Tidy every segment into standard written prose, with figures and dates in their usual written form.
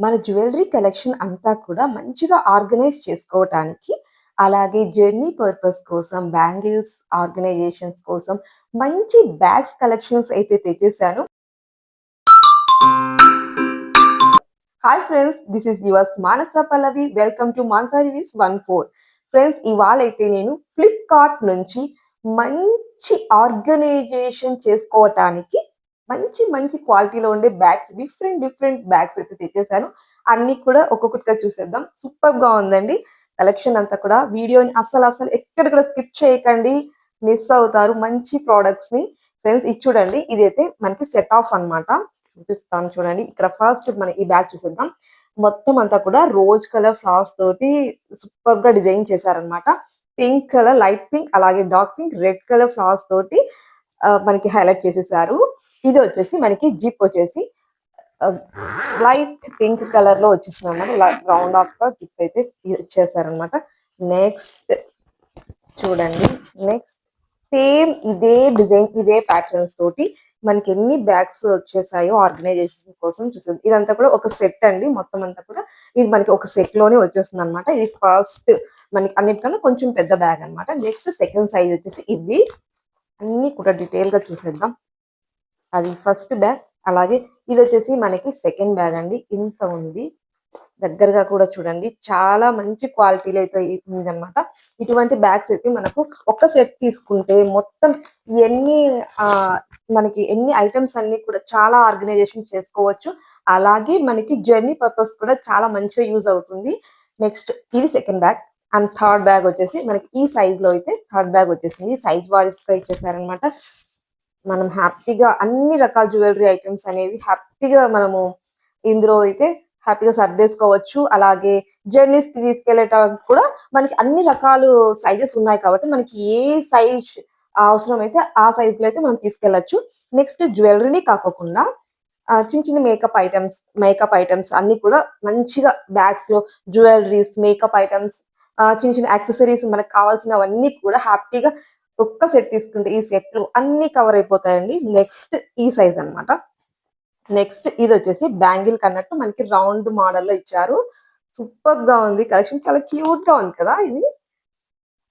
మన jewellery collection అంతా కూడా మంచిగా ఆర్గనైజ్ చేసుకోవటానికి, అలాగే జర్నీ పర్పస్ కోసం, బ్యాంగిల్స్ ఆర్గనైజేషన్స్ కోసం మంచి బ్యాగ్స్ కలెక్షన్స్ అయితే తెచ్చేసాను. Hi friends, this is yours Manasa Pallavi. Welcome to Manasa reviews 14. Friends, ఇవాళైతే నేను ఫ్లిప్కార్ట్ నుంచి మంచి ఆర్గనైజేషన్ చేసుకోవటానికి మంచి మంచి క్వాలిటీలో ఉండే బ్యాగ్స్, డిఫరెంట్ బ్యాగ్స్ అయితే తెచ్చేసాను. అన్ని కూడా ఒక్కొక్కటిగా చూసేద్దాం. సూపర్ గా ఉందండి కలెక్షన్ అంతా కూడా. వీడియోని అసలు ఎక్కడ కూడా స్కిప్ చేయకండి, మిస్ అవుతారు మంచి ప్రోడక్ట్స్ ని. ఫ్రెండ్స్, ఇది చూడండి, ఇదైతే మనకి సెట్ ఆఫ్ అన్నమాట. చూపిస్తాను చూడండి. ఇక్కడ ఫస్ట్ మన ఈ బ్యాగ్ చూసేద్దాం. మొత్తం అంతా కూడా రోజ్ కలర్ ఫ్లవర్స్ తోటి సూపర్ గా డిజైన్ చేశారనమాట. పింక్ కలర్, లైట్ పింక్, అలాగే dark pink, red colour flowers తోటి మనకి హైలైట్ చేసేసారు. ఇది వచ్చేసి మనకి జిప్ వచ్చేసి లైట్ పింక్ కలర్ లో వచ్చేసింది అనమాట. రౌండ్ ఆఫ్ గా జిప్ అయితే ఇచ్చేసారనమాట. నెక్స్ట్ చూడండి, నెక్స్ట్ సేమ్ ఇదే డిజైన్, ఇదే ప్యాటర్న్స్ తోటి మనకి ఎన్ని బ్యాగ్స్ వచ్చేసాయో ఆర్గనైజేషన్ కోసం చూసేది. ఇదంతా కూడా ఒక సెట్ అండి. మొత్తం అంతా కూడా ఇది మనకి ఒక సెట్ లోనే వచ్చేస్తుంది అనమాట. ఇది ఫస్ట్ మనకి అన్నిటికన్నా కొంచెం పెద్ద బ్యాగ్ అనమాట. నెక్స్ట్ సెకండ్ సైజ్ వచ్చేసి ఇది. అన్ని కూడా డీటెయిల్ గా చూసేద్దాం. అది ఫస్ట్ బ్యాగ్. అలాగే ఇది వచ్చేసి మనకి సెకండ్ బ్యాగ్ అండి. ఇంత ఉంది, దగ్గరగా కూడా చూడండి. చాలా మంచి క్వాలిటీలో అయితే ఉందన్నమాట. ఇటువంటి బ్యాగ్స్ అయితే మనకు ఒక సెట్ తీసుకుంటే మొత్తం ఎన్ని మనకి ఎన్ని ఐటమ్స్ అన్ని కూడా చాలా ఆర్గనైజేషన్ చేసుకోవచ్చు. అలాగే మనకి జర్నీ పర్పస్ కూడా చాలా మంచిగా యూజ్ అవుతుంది. నెక్స్ట్ ఇది second bag. And third bag వచ్చేసి మనకి ఈ సైజ్ లో అయితే థర్డ్ బ్యాగ్ వచ్చేసింది. సైజ్ వారీస్ గా ఇచ్చేసారనమాట. మనం హ్యాపీగా అన్ని రకాల జ్యువెలరీ ఐటమ్స్ అనేవి హ్యాపీగా మనము ఇందులో అయితే హ్యాపీగా సర్దేసుకోవచ్చు. అలాగే జర్నీస్ తీసుకెళ్లేటానికి కూడా మనకి అన్ని రకాల సైజెస్ ఉన్నాయి కాబట్టి మనకి ఏ సైజ్ అవసరం అయితే ఆ సైజ్ లో అయితే మనం తీసుకెళ్లొచ్చు. నెక్స్ట్ జ్యువెలరీని కాకుండా చిన్న చిన్న మేకప్ ఐటమ్స్ అన్ని కూడా మంచిగా బ్యాగ్స్ లో జ్యువెలరీస్, మేకప్ ఐటమ్స్, చిన్న చిన్న యాక్సెసరీస్ మనకు కావాల్సినవన్నీ కూడా హ్యాపీగా ఒక్క సెట్ తీసుకుంటే ఈ సెట్ లో అన్ని కవర్ అయిపోతాయండి. నెక్స్ట్ ఈ సైజ్ అన్నమాట. నెక్స్ట్ ఇది వచ్చేసి బ్యాంగిల్ కన్నట్టు మనకి రౌండ్ మోడల్ లో ఇచ్చారు. సూపర్ గా ఉంది కలెక్షన్, చాలా క్యూట్ గా ఉంది కదా ఇది.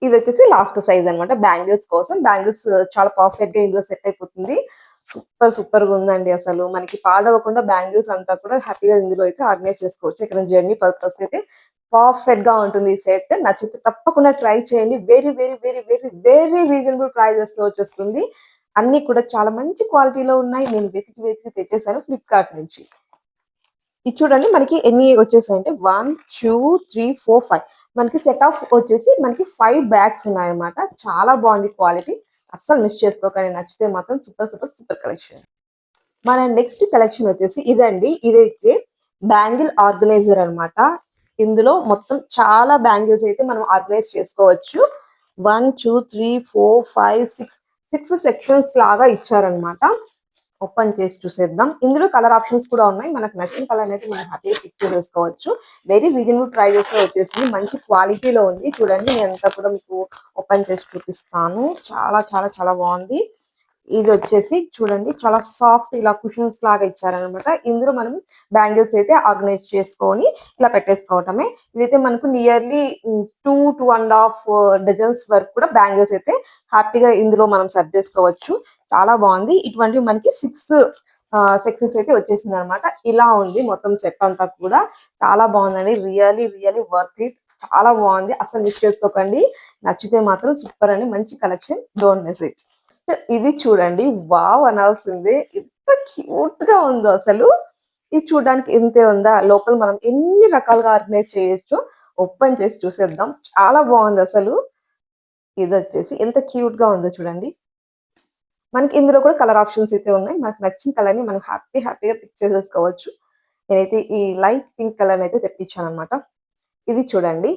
ఇది వచ్చేసి లాస్ట్ సైజ్ అన్నమాట. బ్యాంగిల్స్ కోసం బ్యాంగిల్స్ చాలా పర్ఫెక్ట్ గా ఇందులో సెట్ అయిపోతుంది. సూపర్ గా ఉందండి. అసలు మనకి పాడవకుండా బ్యాంగిల్స్ అంతా కూడా హ్యాపీగా ఇందులో అయితే ఆర్గనైజ్ చేసుకోవచ్చు. ఇక్కడ జర్నీ పర్పస్ అయితే పర్ఫెక్ట్ గా ఉంటుంది ఈ సెట్. నచ్చితే తప్పకుండా ట్రై చేయండి. వెరీ రీజనబుల్ ప్రైజెస్ లో వచ్చేస్తుంది. అన్ని కూడా చాలా మంచి క్వాలిటీలో ఉన్నాయి. నేను వెతికి తెచ్చేసాను ఫ్లిప్కార్ట్ నుంచి. ఇది చూడండి, మనకి ఎన్ని వచ్చేసాయంటే 1 2 3 4 5 మనకి సెట్ ఆఫ్ వచ్చేసి మనకి 5 బ్యాగ్స్ ఉన్నాయన్నమాట. చాలా బాగుంది క్వాలిటీ. అస్సలు మిస్ చేసుకోకండి. నచ్చితే మాత్రం సూపర్ కలెక్షన్. మన నెక్స్ట్ కలెక్షన్ వచ్చేసి ఇదండి. ఇదైతే బ్యాంగిల్ ఆర్గనైజర్ అన్నమాట. ఇందులో మొత్తం చాలా బ్యాంగిల్స్ అయితే మనం ఆర్గనైజ్ చేసుకోవచ్చు. 1 2 3 4 5 6 సెక్షన్స్ లాగా ఇచ్చారనమాట. ఓపెన్ చేసి చూసేద్దాం. ఇందులో కలర్ ఆప్షన్స్ కూడా ఉన్నాయి. మనకు నచ్చిన కలర్ అనేది మనం హ్యాపీగా పిక్ చేసేసుకోవచ్చు. వెరీ రీజనబుల్ ప్రైజెస్ లో వచ్చేసింది. మంచి క్వాలిటీలో ఉంది. చూడండి, నేను అంతా కూడా మీకు ఓపెన్ చేసి చూపిస్తాను. చాలా బాగుంది. ఇది వచ్చేసి చూడండి, చాలా సాఫ్ట్ ఇలా కుషన్స్ లాగా ఇచ్చారనమాట. ఇందులో మనం బ్యాంగిల్స్ అయితే ఆర్గనైజ్ చేసుకొని ఇలా పెట్టేసుకోవటమే. ఇదైతే మనకు నియర్లీ 2.5 డజన్స్ వరకు కూడా బ్యాంగిల్స్ అయితే హ్యాపీగా ఇందులో మనం సర్దేసుకోవచ్చు. చాలా బాగుంది. ఇటువంటివి మనకి 6 సెక్షన్స్ అయితే వచ్చేసింది అనమాట. ఇలా ఉంది మొత్తం సెట్ అంతా కూడా. చాలా బాగుందండి. Really worth it. చాలా బాగుంది. అసలు మిస్ చేసుకోకండి. నచ్చితే మాత్రం సూపర్ అండి. మంచి కలెక్షన్, డోంట్ మిస్ ఇట్. ఇది చూడండి, వావ్ అనాల్సిందే. ఎంత క్యూట్ గా ఉందో అసలు. ఇది చూడడానికి ఇంతే ఉందా, లోపల మనం ఎన్ని రకాలుగా ఆర్గనైజ్ చేయొచ్చు. ఓపెన్ చేసి చూసేద్దాం. చాలా బాగుంది అసలు. ఇది వచ్చేసి ఎంత క్యూట్ గా ఉందో చూడండి. మనకి ఇందులో కూడా కలర్ ఆప్షన్స్ అయితే ఉన్నాయి. మనకు నచ్చిన కలర్ ని మనం హ్యాపీగా పిక్ చేసేసుకోవచ్చు. నేనైతే ఈ లైట్ పింక్ కలర్ అయితే తెప్పించాను అనమాట. ఇది చూడండి,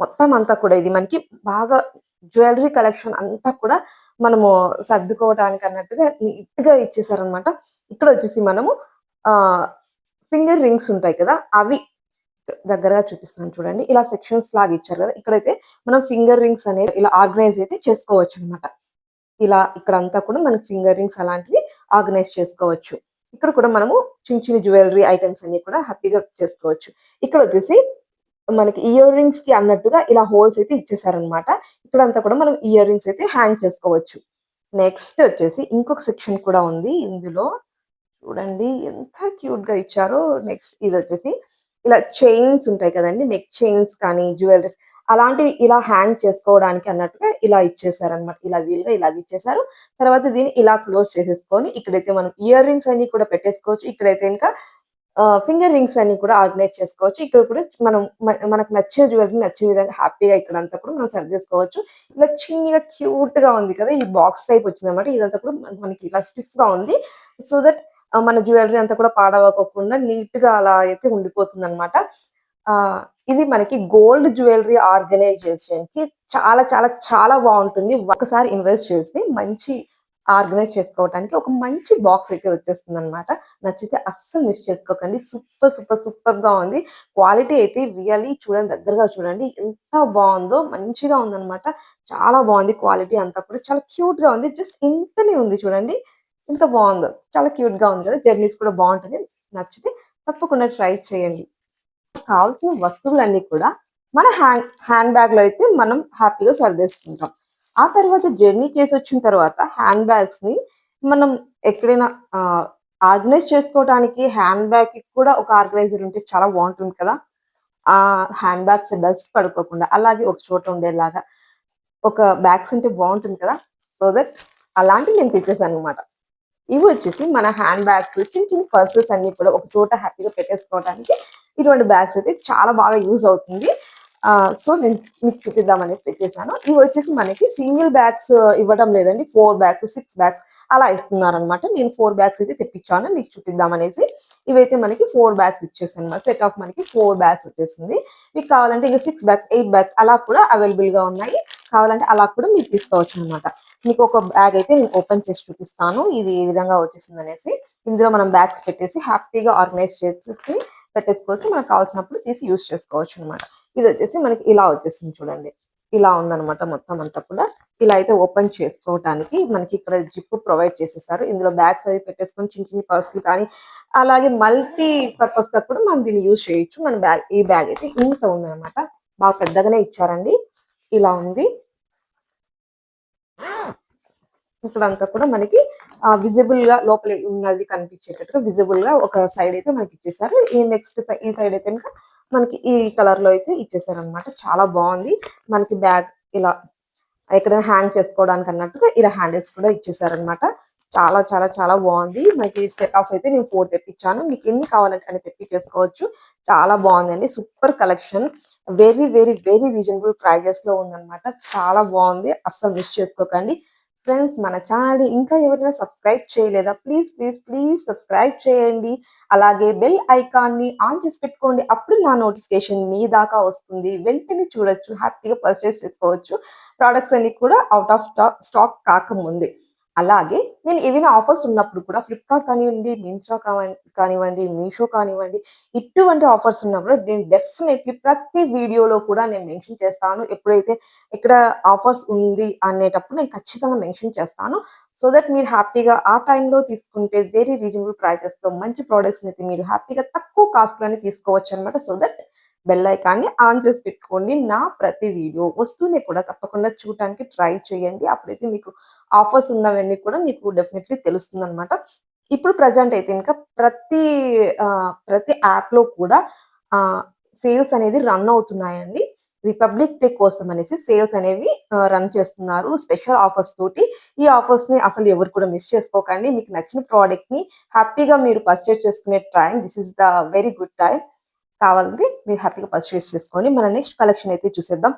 మొత్తం అంతా కూడా ఇది మనకి బాగా జ్యువెలరీ కలెక్షన్ అంతా కూడా మనము సర్దుకోవడానికి అన్నట్టుగా నీట్ గా ఇచ్చేసారనమాట. ఇక్కడ వచ్చేసి మనము ఫింగర్ రింగ్స్ ఉంటాయి కదా, అవి దగ్గరగా చూపిస్తాను చూడండి. ఇలా సెక్షన్స్ లాగా ఇచ్చారు కదా. ఇక్కడైతే మనం ఫింగర్ రింగ్స్ అనేవి ఇలా ఆర్గనైజ్ అయితే చేసుకోవచ్చు అనమాట. ఇలా ఇక్కడ అంతా కూడా మనకి ఫింగర్ రింగ్స్ అలాంటివి ఆర్గనైజ్ చేసుకోవచ్చు. ఇక్కడ కూడా మనము చిన్న చిన్న జ్యువెలరీ ఐటమ్స్ అన్ని కూడా హ్యాపీగా చేసుకోవచ్చు. ఇక్కడ వచ్చేసి మనకి ఇయర్ రింగ్స్ కి అన్నట్టుగా ఇలా హోల్స్ అయితే ఇచ్చేసారనమాట. ఇక్కడంతా కూడా మనం ఇయర్ రింగ్స్ అయితే హ్యాంగ్ చేసుకోవచ్చు. నెక్స్ట్ వచ్చేసి ఇంకొక సెక్షన్ కూడా ఉంది ఇందులో. చూడండి ఎంత క్యూట్ గా ఇచ్చారో. నెక్స్ట్ ఇది వచ్చేసి ఇలా చైన్స్ ఉంటాయి కదండి, నెక్ చైన్స్ కానీ జ్యువెలరీస్ అలాంటివి ఇలా హ్యాంగ్ చేసుకోవడానికి అన్నట్టుగా ఇలా ఇచ్చేసారనమాట. ఇలా వీలుగా ఇలాగ ఇచ్చేసారు. తర్వాత దీన్ని ఇలా క్లోజ్ చేసేసుకొని ఇక్కడైతే మనం ఇయర్ రింగ్స్ అన్ని కూడా పెట్టేసుకోవచ్చు. ఇక్కడైతే ఇంకా ఫింగర్ రింగ్స్ అన్ని కూడా ఆర్గనైజ్ చేసుకోవచ్చు. ఇక్కడ కూడా మనం మనకు నచ్చిన జ్యువెలరీ నచ్చిన విధంగా హ్యాపీగా ఇక్కడంతా కూడా మనం సర్దేసుకోవచ్చు. ఇలా చిన్నగా క్యూట్ గా ఉంది కదా, ఈ బాక్స్ టైప్ వచ్చిందన్నమాట. ఇదంతా కూడా మనకి ఇలా స్టిఫ్ గా ఉంది. సో దట్ మన జ్యువెలరీ అంతా కూడా పాడవకోకుండా నీట్ గా అలా అయితే ఉండిపోతుంది అనమాట. ఇది మనకి గోల్డ్ జ్యువెలరీ ఆర్గనైజేషన్ కి చాలా చాలా చాలా బాగుంటుంది. ఒకసారి ఇన్వెస్ట్ చేస్తే మంచి ఆర్గనైజ్ చేసుకోవడానికి ఒక మంచి బాక్స్ అయితే వచ్చేస్తుంది అనమాట. నచ్చితే అస్సలు మిస్ చేసుకోకండి. సూపర్ సూపర్ సూపర్ గా ఉంది. క్వాలిటీ అయితే రియల్లీ చూడండి, దగ్గరగా చూడండి ఎంత బాగుందో. మంచిగా ఉందన్నమాట. చాలా బాగుంది. క్వాలిటీ అంతా కూడా చాలా క్యూట్ గా ఉంది. జస్ట్ ఇంతనే ఉంది చూడండి, ఎంత బాగుందో. చాలా క్యూట్ గా ఉంది కదా. జర్నీస్ కూడా బాగుంటుంది. నచ్చితే తప్పకుండా ట్రై చేయండి. కావాల్సిన వస్తువులన్నీ కూడా మన హ్యాండ్ బ్యాగ్ లో అయితే మనం హ్యాపీగా సర్దేసుకుంటాం. ఆ తర్వాత జర్నీ చేసి వచ్చిన తర్వాత హ్యాండ్ బ్యాగ్స్ ని మనం ఎక్కడైనా ఆర్గనైజ్ చేసుకోవడానికి హ్యాండ్ బ్యాగ్ కి కూడా ఒక ఆర్గనైజర్ ఉంటే చాలా బాగుంటుంది కదా. ఆ హ్యాండ్ బ్యాగ్స్ డస్ట్ పడుకోకుండా అలాగే ఒక చోట ఉండేలాగా ఒక బ్యాగ్స్ ఉంటే బాగుంటుంది కదా. సో దట్ అలాంటివి నేను తెచ్చేసాను అనమాట. ఇవి వచ్చేసి మన హ్యాండ్ బ్యాగ్స్, చిన్న చిన్న పర్సెస్ అన్ని కూడా ఒక చోట హ్యాపీగా పెట్టేసుకోవడానికి ఇటువంటి బ్యాగ్స్ అయితే చాలా బాగా యూజ్ అవుతుంది. సో నేను మీకు చూపిద్దాం అనేసి తెచ్చేసాను. ఇవి వచ్చేసి మనకి సింగిల్ బ్యాగ్స్ ఇవ్వడం లేదండి, 4 బ్యాగ్స్ 6 బ్యాగ్స్ అలా ఇస్తున్నారనమాట. నేను 4 బ్యాగ్స్ అయితే తెప్పించాను మీకు చూపిద్దాం అనేసి. ఇవైతే మనకి 4 బ్యాగ్స్ ఇచ్చేసాను అనమాట. సెట్ ఆఫ్ మనకి 4 బ్యాగ్స్ వచ్చేసింది. మీకు కావాలంటే ఇంకా 6 బ్యాగ్స్ 8 బ్యాగ్స్ అలా కూడా అవైలబుల్ గా ఉన్నాయి. కావాలంటే అలా కూడా మీరు తీసుకోవచ్చు అనమాట. మీకు ఒక బ్యాగ్ అయితే నేను ఓపెన్ చేసి చూపిస్తాను ఇది ఏ విధంగా వచ్చేసింది అనేసి. ఇందులో మనం బ్యాగ్స్ పెట్టేసి హ్యాపీగా ఆర్గనైజ్ చేసేసి పెట్టేసుకోవచ్చు. మనకు కావాల్సినప్పుడు తీసి యూజ్ చేసుకోవచ్చు అనమాట. ఇది వచ్చేసి మనకి ఇలా వచ్చేసింది చూడండి. ఇలా ఉందన్నమాట మొత్తం అంతా కూడా. ఇలా అయితే ఓపెన్ చేసుకోవడానికి మనకి ఇక్కడ జిప్ ప్రొవైడ్ చేసేసారు. ఇందులో బ్యాగ్స్ అవి పెట్టేసుకొని చిన్న చిన్న పర్సులు కానీ అలాగే మల్టీ పర్పస్ గా కూడా మనం దీన్ని యూజ్ చేయొచ్చు. మన బ్యాగ్ ఈ బ్యాగ్ అయితే ఇంత ఉందన్నమాట. బాగా పెద్దగానే ఇచ్చారండి. ఇలా ఉంది. ఇక్కడ అంతా కూడా మనకి విజిబుల్ గా లోపల ఉన్నది కనిపించేటట్టుగా విజిబుల్ గా ఒక సైడ్ అయితే మనకి ఇచ్చేసారు. ఈ నెక్స్ట్ ఈ సైడ్ అయితే కనుక మనకి ఈ కలర్ లో అయితే ఇచ్చేసారు అనమాట. చాలా బాగుంది. మనకి బ్యాగ్ ఇలా ఎక్కడైనా హ్యాంగ్ చేసుకోవడానికి అన్నట్టుగా ఇలా హ్యాండిల్స్ కూడా ఇచ్చేసారనమాట. చాలా చాలా చాలా బాగుంది. మనకి సెట్ ఆఫ్ అయితే నేను 4 తెప్పించాను. మీకు ఎన్ని కావాలంటే అని తెప్పించేసుకోవచ్చు. చాలా బాగుందండి. Super collection. Very very very reasonable prices లో ఉందన్నమాట. చాలా బాగుంది. అస్సలు మిస్ చేసుకోకండి. ఫ్రెండ్స్, మన ఛానల్ ఇంకా ఎవరైనా సబ్స్క్రైబ్ చేయలేదా, ప్లీజ్ ప్లీజ్ ప్లీజ్ సబ్స్క్రైబ్ చేయండి. అలాగే బెల్ ఐకాన్ ని ఆన్ చేసి పెట్టుకోండి. అప్పుడు నా నోటిఫికేషన్ మీ దాకా వస్తుంది. వెంటనే చూడొచ్చు, హ్యాపీగా పర్చేస్ చేసుకోవచ్చు. ప్రోడక్ట్స్ అన్ని కూడా అవుట్ ఆఫ్ స్టాక్ కాకముందే. అలాగే నేను ఏవైనా ఆఫర్స్ ఉన్నప్పుడు కూడా ఫ్లిప్కార్ట్ కానివ్వండి, మింత్రా కానివ్వండి, మీషో కానివ్వండి, ఇటువంటి ఆఫర్స్ ఉన్నప్పుడు నేను డెఫినెట్లీ ప్రతి వీడియోలో కూడా నేను మెన్షన్ చేస్తాను. ఎప్పుడైతే ఇక్కడ ఆఫర్స్ ఉంది అనేటప్పుడు నేను ఖచ్చితంగా మెన్షన్ చేస్తాను. సో దట్ మీరు హ్యాపీగా ఆ టైంలో తీసుకుంటే వెరీ రీజనబుల్ ప్రైజెస్ తో మంచి ప్రోడక్ట్స్ అయితే మీరు హ్యాపీగా తక్కువ కాస్ట్ లోనే తీసుకోవచ్చు అనమాట. సో దట్ బెల్ ఐకాన్ని ఆన్ చేసి పెట్టుకోండి. నా ప్రతి వీడియో వస్తూనే కూడా తప్పకుండా చూడటానికి ట్రై చేయండి. అప్పుడైతే మీకు ఆఫర్స్ ఉన్నవన్నీ కూడా మీకు డెఫినెట్లీ తెలుస్తుంది అనమాట. ఇప్పుడు ప్రజెంట్ అయితే ఇంకా ప్రతి యాప్ లో కూడా సేల్స్ అనేది రన్ అవుతున్నాయండి. రిపబ్లిక్ డే కోసం అనేసి సేల్స్ అనేవి రన్ చేస్తున్నారు స్పెషల్ ఆఫర్స్ తోటి. ఈ ఆఫర్స్ ని అసలు ఎవరు కూడా మిస్ చేసుకోకండి. మీకు నచ్చిన ప్రోడక్ట్ ని హ్యాపీగా మీరు పర్చేస్ చేసుకునే time this is the very good time. కావాలంటే మీరు హ్యాపీగా పర్చేస్ చేసుకోండి. మన నెక్స్ట్ కలెక్షన్ అయితే చూసేద్దాం.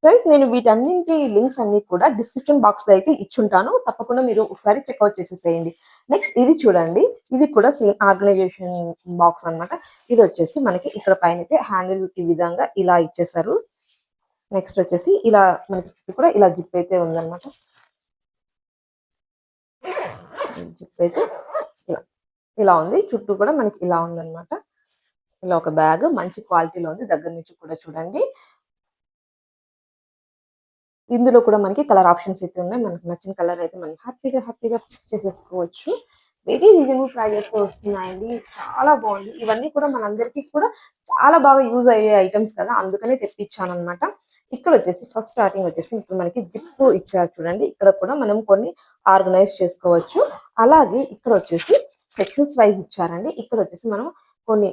ఫ్రెండ్స్, నేను వీటన్నింటి లింక్స్ అన్ని కూడా డిస్క్రిప్షన్ బాక్స్ లో అయితే ఇచ్చుంటాను. తప్పకుండా మీరు ఒకసారి చెక్అవుట్ చేసేసేయండి. నెక్స్ట్ ఇది చూడండి. ఇది కూడా సేమ్ ఆర్గనైజేషన్ బాక్స్ అన్నమాట. ఇది వచ్చేసి మనకి ఇక్కడ పైన అయితే హ్యాండిల్ ఈ విధంగా ఇలా ఇచ్చేసారు. నెక్స్ట్ వచ్చేసి ఇలా మనకి చుట్టూ కూడా ఇలా జిప్ అయితే ఉందన్నమాట. జిప్ అయితే ఇలా ఉంది. చుట్టూ కూడా మనకి ఇలా ఉందన్నమాట. ఇలా ఒక బ్యాగ్ మంచి క్వాలిటీలో ఉంది. దగ్గర నుంచి కూడా చూడండి. ఇందులో కూడా మనకి కలర్ ఆప్షన్స్ అయితే ఉన్నాయి. మనకు నచ్చిన కలర్ అయితే మనం హ్యాపీగా చేసేసుకోవచ్చు. వెరీ రీజనబుల్ ప్రైజెస్ వస్తున్నాయండి. చాలా బాగుంది. ఇవన్నీ కూడా మనందరికీ కూడా చాలా బాగా యూజ్ అయ్యే ఐటమ్స్ కదా, అందుకనే తెప్పించానన్నమాట. ఇక్కడ వచ్చేసి ఫస్ట్ స్టార్టింగ్ వచ్చేసి ఇప్పుడు మనకి జిప్ ఇచ్చారు చూడండి. ఇక్కడ కూడా మనం కొన్ని ఆర్గనైజ్ చేసుకోవచ్చు. అలాగే ఇక్కడ వచ్చేసి సెక్షన్స్ వైజ్ ఇచ్చారండి. ఇక్కడ వచ్చేసి మనం కొన్ని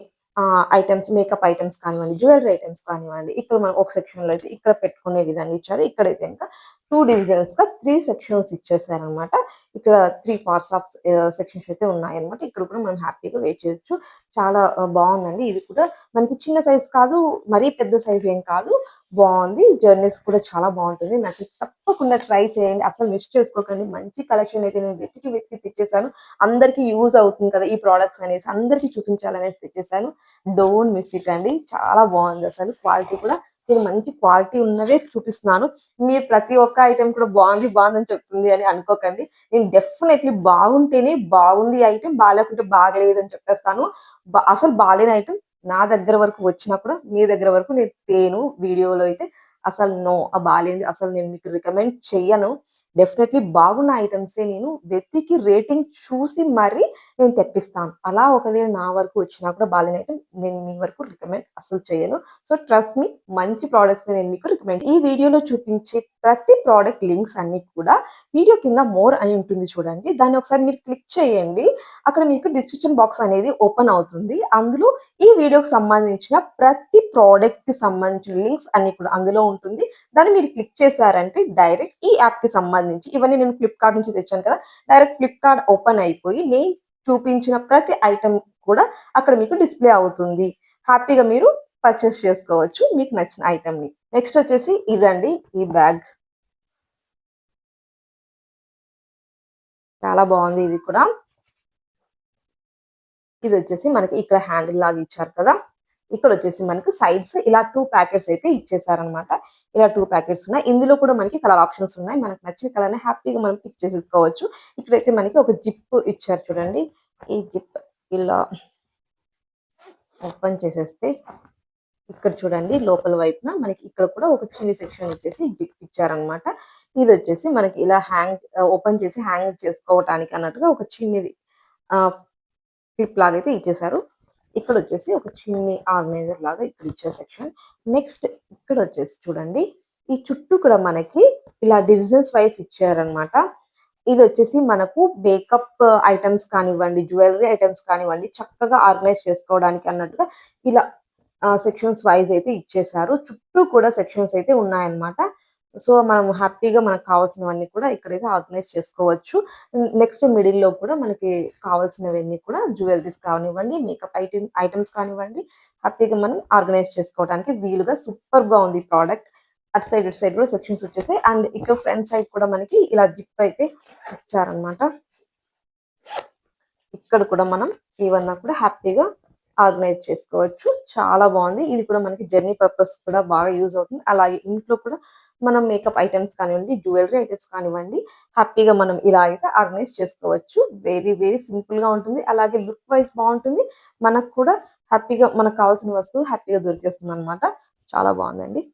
ఐటమ్స్, మేకప్ ఐటమ్స్ కానివ్వండి, జ్యువెలరీ ఐటమ్స్ కానివ్వండి, ఇక్కడ మనం ఒక సెక్షన్ లో అయితే ఇక్కడ పెట్టుకునే విధంగా ఇచ్చారు. ఇక్కడైతే ఇంకా 2 డివిజన్స్ గా 3 సెక్షన్స్ ఇచ్చేసారనమాట. ఇక్కడ 3 పార్ట్స్ ఆఫ్ సెక్షన్స్ అయితే ఉన్నాయన్నమాట. ఇక్కడ కూడా మనం హ్యాపీగా వెయిట్ చేయొచ్చు. చాలా బాగుందండి. ఇది కూడా మనకి చిన్న సైజ్ కాదు, మరీ పెద్ద సైజ్ ఏం కాదు, బాగుంది. జర్నీస్ కూడా చాలా బాగుంటుంది. నచ్చి తప్పకుండా ట్రై చేయండి. అసలు మిస్ చేసుకోకండి. మంచి కలెక్షన్ అయితే నేను వెతికి వెతికి తెచ్చేసాను. అందరికీ యూజ్ అవుతుంది కదా ఈ ప్రోడక్ట్స్ అనేసి, అందరికీ చూపించాలనేసి తెచ్చేసాను. డోంట్ మిస్ ఇట్ అండి. చాలా బాగుంది. అసలు క్వాలిటీ కూడా నేను మంచి క్వాలిటీ ఉన్నవే చూపిస్తున్నాను. మీరు ప్రతి ఒక్క ఐటెం కూడా బాగుంది బాగుందని చెప్తుంది అని అనుకోకండి. నేను డెఫినెట్లీ బాగుంటేనే బాగుంది ఐటెం, బాగాలేకుంటే బాగలేదు అని చెప్పేస్తాను. అసలు బాగాలేని ఐటెం నా దగ్గర వరకు వచ్చినా కూడా మీ దగ్గర వరకు నేను తేను. వీడియోలో అయితే అసలు నో, బాగాలేదు అసలు నేను మీకు రికమెండ్ చెయ్యను. డెఫినెట్లీ బాగున్న ఐటమ్సే నేను వెతికి రేటింగ్ చూసి మరీ నేను తెప్పిస్తాను. అలా ఒకవేళ నా వరకు వచ్చినా కూడా బాగాలేని ఐటమ్ నేను మీ వరకు రికమెండ్ అసలు చేయను. సో ట్రస్ట్ మీ, మంచి ప్రోడక్ట్స్ నేను మీకు రికమెండ్. ఈ వీడియోలో చూపించే ప్రతి ప్రోడక్ట్ లింక్స్ అన్ని కూడా వీడియో కింద మోర్ అని ఉంటుంది చూడండి. దాన్ని ఒకసారి మీరు క్లిక్ చేయండి. అక్కడ మీకు డిస్క్రిప్షన్ బాక్స్ అనేది ఓపెన్ అవుతుంది. అందులో ఈ వీడియోకి సంబంధించిన ప్రతి ప్రోడక్ట్ కి సంబంధించిన లింక్స్ అన్ని కూడా అందులో ఉంటుంది. దాన్ని మీరు క్లిక్ చేశారంటే డైరెక్ట్ ఈ యాప్ కి సంబంధించి, ఇవన్నీ నేను ఫ్లిప్కార్ట్ నుంచి తెచ్చాను కదా, డైరెక్ట్ ఫ్లిప్కార్ట్ ఓపెన్ అయిపోయి నేను చూపించిన ప్రతి ఐటమ్ కూడా అక్కడ మీకు డిస్ప్లే అవుతుంది. హ్యాపీగా మీరు పర్చేస్ చేసుకోవచ్చు మీకు నచ్చిన ఐటమ్ ని. నెక్స్ట్ వచ్చేసి ఇదండి, ఈ బ్యాగ్ చాలా బాగుంది. ఇది కూడా, ఇది వచ్చేసి మనకి ఇక్కడ హ్యాండిల్ లాగా ఇచ్చారు కదా, ఇక్కడ వచ్చేసి మనకి సైడ్స్ ఇలా 2 ప్యాకెట్స్ అయితే ఇచ్చేసారనమాట. ఇలా 2 ప్యాకెట్స్ ఉన్నాయి. ఇందులో కూడా మనకి కలర్ ఆప్షన్స్ ఉన్నాయి. మనకు నచ్చిన కలర్ ని హ్యాపీగా మనం పిక్ చేసేసుకోవచ్చు. ఇక్కడైతే మనకి ఒక జిప్ ఇచ్చారు చూడండి. ఈ జిప్ ఇలా ఓపెన్ చేసేస్తే ఇక్కడ చూడండి లోపల వైపున మనకి ఇక్కడ కూడా ఒక చిన్న సెక్షన్ వచ్చేసి జిప్ ఇచ్చారనమాట. ఇది వచ్చేసి మనకి ఇలా హ్యాంగ్ ఓపెన్ చేసి హ్యాంగ్ చేసుకోవటానికి అన్నట్టుగా ఒక చిన్నది క్లిప్ లాగా అయితే ఇచ్చేసారు. ఇక్కడ వచ్చేసి ఒక చిన్ని ఆర్గనైజర్ లాగా ఇక్కడ ఇచ్చే సెక్షన్. నెక్స్ట్ ఇక్కడ వచ్చేసి చూడండి, ఈ చుట్టూ కూడా మనకి ఇలా డివిజన్స్ వైస్ ఇచ్చారనమాట. ఇది వచ్చేసి మనకు మేకప్ ఐటమ్స్ కానివ్వండి, జ్యువెలరీ ఐటమ్స్ కానివ్వండి, చక్కగా ఆర్గనైజ్ చేసుకోవడానికి అన్నట్టుగా ఇలా సెక్షన్స్ వైజ్ అయితే ఇచ్చేసారు. చుట్టూ కూడా సెక్షన్స్ అయితే ఉన్నాయన్నమాట. సో మనం హ్యాపీగా మనకు కావాల్సినవన్నీ కూడా ఇక్కడైతే ఆర్గనైజ్ చేసుకోవచ్చు. నెక్స్ట్ మిడిల్ లో కూడా మనకి కావాల్సినవన్నీ కూడా జ్యువెలరీస్ కానివ్వండి, మేకప్ ఐటమ్స్ కానివ్వండి, హ్యాపీగా మనం ఆర్గనైజ్ చేసుకోవడానికి వీలుగా సూపర్ గా ఉంది ప్రోడక్ట్. అటు సైడ్ ఇటు సైడ్ కూడా సెక్షన్స్ వచ్చేసాయి. అండ్ ఇక్కడ ఫ్రంట్ సైడ్ కూడా మనకి ఇలా జిప్ అయితే ఇచ్చారనమాట. ఇక్కడ కూడా మనం ఇవన్నీ కూడా హ్యాపీగా ఆర్గనైజ్ చేసుకోవచ్చు. చాలా బాగుంది. ఇది కూడా మనకి జర్నీ పర్పస్ కూడా బాగా యూజ్ అవుతుంది. అలాగే ఇంట్లో కూడా మనం మేకప్ ఐటమ్స్ కానివ్వండి, జ్యువెలరీ ఐటమ్స్ కానివ్వండి, హ్యాపీగా మనం ఇలా అయితే ఆర్గనైజ్ చేసుకోవచ్చు. వెరీ వెరీ సింపుల్ గా ఉంటుంది. అలాగే లుక్ వైజ్ బాగుంటుంది. మనకు కూడా హ్యాపీగా మనకు కావాల్సిన వస్తువు హ్యాపీగా దొరికేస్తుంది అనమాట. చాలా బాగుందండి.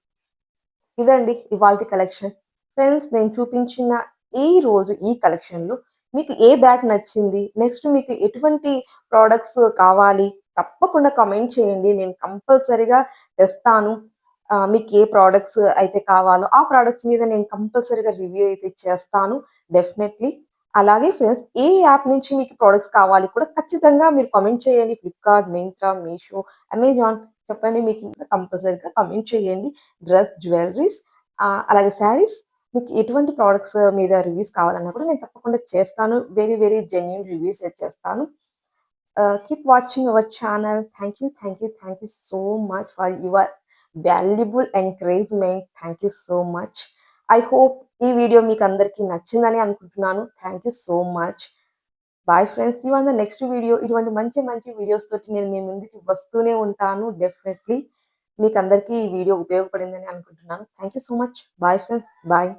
ఇదండి ఇవాల్టి కలెక్షన్. ఫ్రెండ్స్, నేను చూపించిన ఈ కలెక్షన్ లో మీకు ఏ బ్యాగ్ నచ్చింది, నెక్స్ట్ మీకు ఎటువంటి ప్రోడక్ట్స్ కావాలి, తప్పకుండా కమెంట్ చేయండి. నేను కంపల్సరీగా తెస్తాను. మీకు ఏ ప్రోడక్ట్స్ అయితే కావాలో ఆ ప్రోడక్ట్స్ మీద నేను కంపల్సరీగా రివ్యూ అయితే చేస్తాను డెఫినెట్లీ. అలాగే ఫ్రెండ్స్, ఏ యాప్ నుంచి మీకు ప్రోడక్ట్స్ కావాలి కూడా ఖచ్చితంగా మీరు కామెంట్ చేయండి. ఫ్లిప్కార్ట్, మింత్రా, మీషో, అమెజాన్ చెప్పండి. మీకు కంపల్సరీగా కామెంట్ చేయండి. డ్రెస్, జ్యువెలరీస్, అలాగే శారీస్, మీకు ఎటువంటి ప్రోడక్ట్స్ మీద రివ్యూస్ కావాలన్నా కూడా నేను తప్పకుండా చేస్తాను. వెరీ వెరీ జెన్యూన్ రివ్యూస్ చేస్తాను. Keep watching our channel. Thank you so much for your valuable encouragement. Thank you so much. I hope ఈ వీడియో మీకు అందరికీ నచ్చిందని అనుకుంటున్నాను. Thank you so much. Bye friends. You on the next video. ఇటువంటి మంచి మంచి videos తోటి నేను మీ ముందుకి వస్తూనే ఉంటాను డెఫినెట్లీ. మీకు అందరికీ ఈ వీడియో ఉపయోగపడిందని అనుకుంటున్నాను. Thank you so much. Bye friends. Bye.